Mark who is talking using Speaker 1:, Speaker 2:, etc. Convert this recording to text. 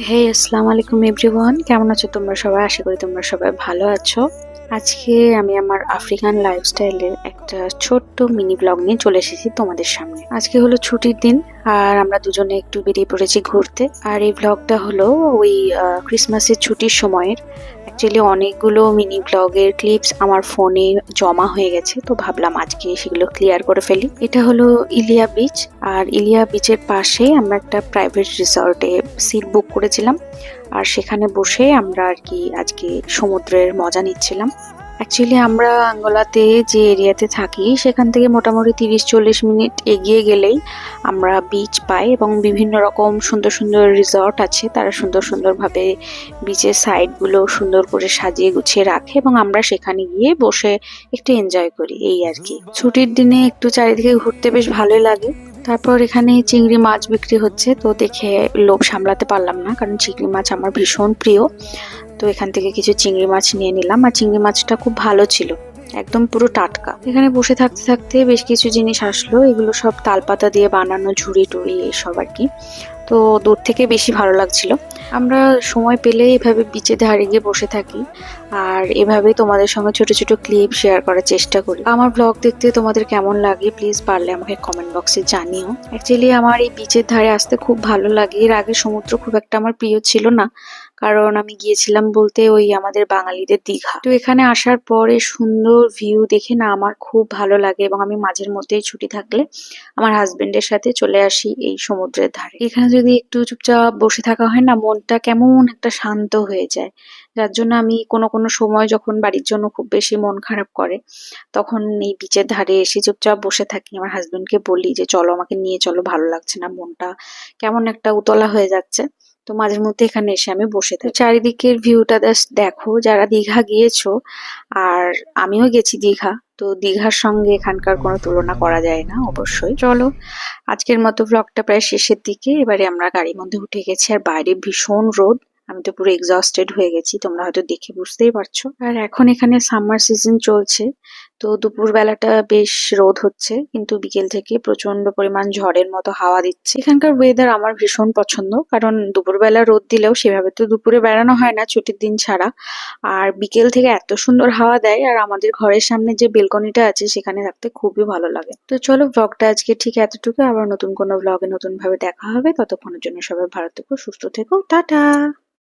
Speaker 1: হে আসসালামু আলাইকুম এভরিওয়ান, কেমন আছো তোমরা সবাই? আশা করি তোমরা সবাই ভালো আছো। আজকে আমি আমার আফ্রিকান লাইফস্টাইলের একটা ছোট্ট মিনি ব্লগ নিয়ে চলে এসেছি তোমাদের সামনে। আজকে হলো ছুটির দিন আর আমরা দুজনে একটু বেরিয়ে পড়েছি ঘুরতে। আর এই ব্লগটা হলো ওই ক্রিসমাসের ছুটির সময়ের। অ্যাকচুয়ালি অনেকগুলো মিনি ব্লগের ক্লিপস আমার ফোনে জমা হয়ে গেছে, তো ভাবলাম আজকে সেগুলো ক্লিয়ার করে ফেলি। এটা হলো ইলিয়া বিচ, আর ইলিয়া বিচের পাশে আমরা একটা প্রাইভেট রিসর্টে সিট বুক করেছিলাম। আর সেখানে বসে আমরা আর কি আজকে সমুদ্রের মজা নিচ্ছিলাম। অ্যাকচুয়ালি আমরা আঙ্গোলাতে যে এরিয়াতে থাকি সেখান থেকে মোটামুটি 30-40 মিনিট এগিয়ে গেলেই আমরা বিচ পাই, এবং বিভিন্ন রকম সুন্দর সুন্দর রিসর্ট আছে। তারা সুন্দর সুন্দরভাবে বিচের সাইডগুলো সুন্দর করে সাজিয়ে গুছিয়ে রাখে এবং আমরা সেখানে গিয়ে বসে একটু এনজয় করি, এই আর কি। ছুটির দিনে একটু চারিদিকে ঘুরতে বেশ ভালোই লাগে। তারপর এখানে চিংড়ি মাছ বিক্রি হচ্ছে, তো দেখে লোভ সামলাতে পারলাম না, কারণ চিংড়ি মাছ আমার ভীষণ প্রিয়। তো এখান থেকে কিছু চিংড়ি মাছ নিয়ে নিলাম, আর চিংড়ি মাছটা খুব ভালো ছিল, একদম পুরো টাটকা। এখানে বসে থাকতে থাকতে বেশ কিছু জিনিস আসলো, এগুলো সব তালপাতা দিয়ে বানানো ঝুড়ি টুড়ি এইসব আর কি। তো দূর থেকে বেশি ভালো লাগছিল। আমরা সময় পেলে এভাবে বিচের ধারে গিয়ে বসে থাকি, আর এভাবে তোমাদের সঙ্গে ছোট ছোট ক্লিপ শেয়ার করার চেষ্টা করি। আমার ব্লগ দেখতে তোমাদের কেমন লাগে প্লিজ পারলে আমাকে কমেন্ট বক্সে জানিও। অ্যাকচুয়ালি আমার এই বিচের ধারে আসতে খুব ভালো লাগে। এর আগে সমুদ্র খুব একটা আমার প্রিয় ছিল না, কারণ আমি গিয়েছিলাম বলতে ওই আমাদের বাঙালিদের দীঘা। তো এখানে আসার পরে সুন্দর ভিউ দেখে না আমার খুব ভালো লাগে, এবং আমি মাঝের মধ্যেই ছুটি থাকলে আমার হাজবেন্ডের সাথে চলে আসি এই সমুদ্রের ধারে। এখানে যদি একটু চুপচাপ বসে থাকা হয় না, মনটা কেমন একটা শান্ত হয়ে যায়। যার জন্য আমি কোনো কোনো সময় যখন বাড়ির জন্য খুব বেশি মন খারাপ করে, তখন এই বিচের ধারে এসে চুপচাপ বসে থাকি। আমার হাজবেন্ডকে বলি যে চলো, আমাকে নিয়ে চলো, ভালো লাগছে না, মনটা কেমন একটা উতলা হয়ে যাচ্ছে। তো মাঝে মধ্যে এখানে এসে আমি বসে থাকি। চারিদিকের ভিউটা জাস্ট দেখো, যারা দীঘা গিয়েছো, আর আমিও গেছি দীঘা, তো দীঘার সঙ্গে এখানকার কোনো তুলনা করা যায় না অবশ্যই। চলো, আজকের মতো ব্লগটা প্রায় শেষের দিকে। এবারে আমরা গাড়ির মধ্যে উঠে গেছি, আর বাইরে ভীষণ রোদ। আমি তো পুরো এক্সস্টেড হয়ে গেছি, তোমরা হয়তো দেখে বুঝতেই পারছো। আর এখন এখানে সামার সিজন চলছে, তো দুপুর বেলাটা বেশ রোদ হচ্ছে, কিন্তু বিকেল থেকে প্রচন্ড পরিমাণ ঝড়ের মতো হাওয়া দিচ্ছে। এখানকার ওয়েদার আমার ভীষণ পছন্দ, কারণ দুপুরবেলা রোদ দিলেও সেভাবে তো দুপুরে বেড়ানো হয় না ছুটির দিন ছাড়া। আর বিকেল থেকে এত সুন্দর হাওয়া দেয়, আর আমাদের ঘরের সামনে যে বেলকনিটা আছে সেখানে থাকতে খুবই ভালো লাগে। তো চলো, ব্লগটা আজকে ঠিক এতটুকু। আবার নতুন কোনো ব্লগে নতুন ভাবে দেখা হবে। ততক্ষণের জন্য সবাই ভালো থেকো, সুস্থ থেকো, টাটা।